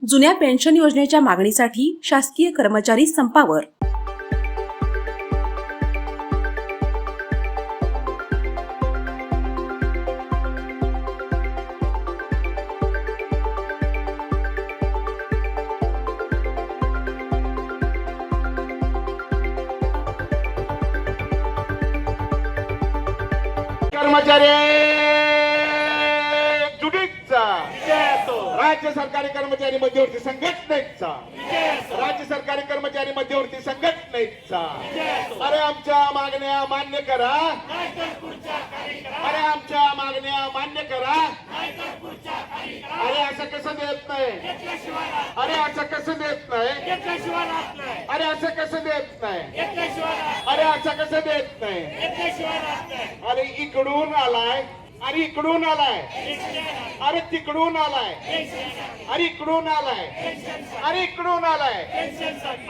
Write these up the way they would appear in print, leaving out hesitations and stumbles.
जुन्या पेन्शन योजनेच्या मागणीसाठी शासकीय कर्मचारी संपावर. कर्मचारी जुडीचा राज्य सरकारी कर्मचारी मध्यवर्ती संघटनेचा राज्य सरकारी कर्मचारी मध्यवर्ती संघटनेचा अरे आमच्या मागण्या मान्य करा, अरे आमच्या मागण्या मान्य करा. अरे असं कसं देत नाही, अरे असं कसं देत नाही, अरे असं कसं देत नाही, अरे असं कसं देत नाही. अरे इकडून आलाय, अरे इकडून आलाय, अरे तिकडून आलाय, अरे इकडून आलाय, अरे इकडून आलाय,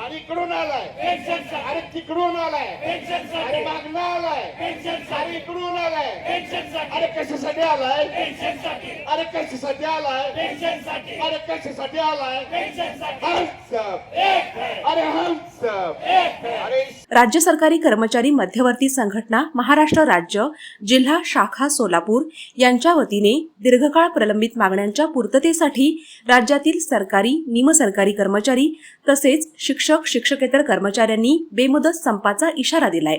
अरे इकडून आलाय, अरे तिकडून आलाय, अरे मागणं आलाय, अरे इकडून आलाय, अरे कशासाठी आलाय, अरे कशासाठी आलाय, अरे कशासाठी आलाय. हम सब, अरे हम सब, अरे राज्य सरकारी कर्मचारी मध्यवर्ती संघटना महाराष्ट्र राज्य जिल्हा शाखा सोलापूर यांच्या वतीने दीर्घकाळ प्रलंबित मागण्यांच्या पूर्ततेसाठी राज्यातील सरकारी, निमसरकारी कर्मचारी तसेच शिक्षक, शिक्षकेतर कर्मचाऱ्यांनी बेमुदत संपाचा इशारा दिलाय.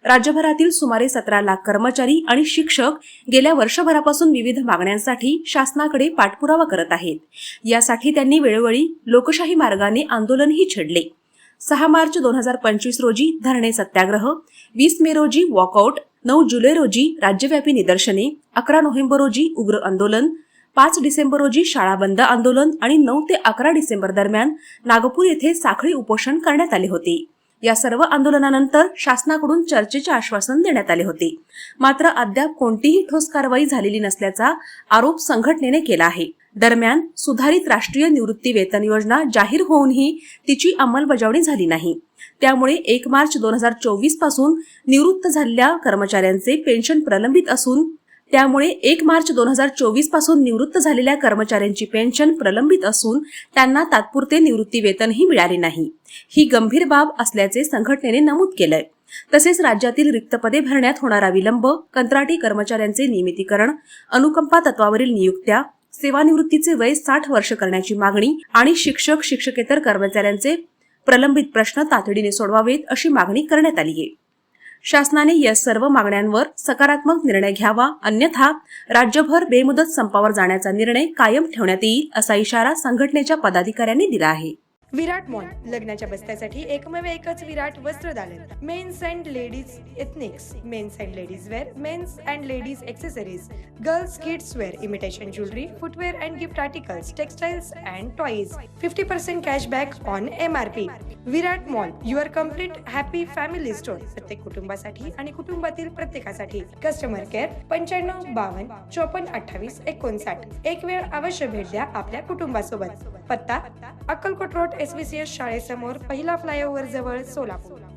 राज्यभरातील सुमारे 17 लाख कर्मचारी आणि शिक्षक गेल्या वर्षभरापासून विविध मागण्यांसाठी शासनाकडे पाठपुरावा करत आहेत. यासाठी त्यांनी वेळोवेळी लोकशाही मार्गाने आंदोलनही छेडले. 6 मार्च 2025 रोजी धरणे सत्याग्रह, 20 मे रोजी वॉकआउट, 9 जुलै रोजी राज्यव्यापी निदर्शने, 11 नोव्हेंबर रोजी उग्र आंदोलन, 5 डिसेंबर रोजी शाळा बंद आंदोलन आणि 9 ते 11 डिसेंबर दरम्यान नागपूर येथे साखळी उपोषण करण्यात आले होते. या सर्व आंदोलनानंतर शासनाकडून चर्चेचे आश्वासन देण्यात आले होते. मात्र अद्याप कोणतीही ठोस कारवाई झालेली नसल्याचा आरोप संघटनेने केला आहे. दरम्यान सुधारित राष्ट्रीय निवृत्ती वेतन योजना जाहीर होऊनही तिची अंमलबजावणी झाली नाही. त्यामुळे 1 मार्च 2024 पासून निवृत्त झालेल्या कर्मचाऱ्यांचे पेन्शन प्रलंबित असून त्यांना तात्पुरते निवृत्ती वेतनही मिळाले नाही. ही गंभीर बाब असल्याचे संघटनेने नमूद केलंय. तसेच राज्यातील रिक्त पदे भरण्यात होणारा विलंब, कंत्राटी कर्मचाऱ्यांचे नियमितीकरण, अनुकंपा तत्वावरील नियुक्त्या, सेवानिवृत्तीचे वय 60 वर्ष करण्याची मागणी आणि शिक्षक, शिक्षकेतर कर्मचाऱ्यांचे प्रलंबित प्रश्न तातडीने सोडवावेत अशी मागणी करण्यात आली आहे. शासनाने या सर्व मागण्यांवर सकारात्मक निर्णय घ्यावा, अन्यथा राज्यभर बेमुदत संपावर जाण्याचा निर्णय कायम ठेवण्यात येईल असा इशारा संघटनेच्या पदाधिकाऱ्यांनी दिला आहे. विराट मॉल लग्नाच्या बस्त्यासाठी एकमेव एकच विराट वस्त्रदालन. Men's and ladies ethnics, men's and ladies wear, men's and ladies accessories, girls kids wear, imitation jewellery, footwear and gift articles, textiles and toys. 50% cashback on MRP. Virat mall, your complete happy family store. प्रत्येक कुटुंबासाठी आणि कुटुंबातील प्रत्येकासाठी. Customer care 95 52 54 28 59. एक वेळ अवश्य भेट द्या आपल्या कुटुंबासोबत. पत्ता अक्कलकोट रोड SVCS शाळेसमोर, पहिला फ्लायओव्हर जवळ, सोलापूर.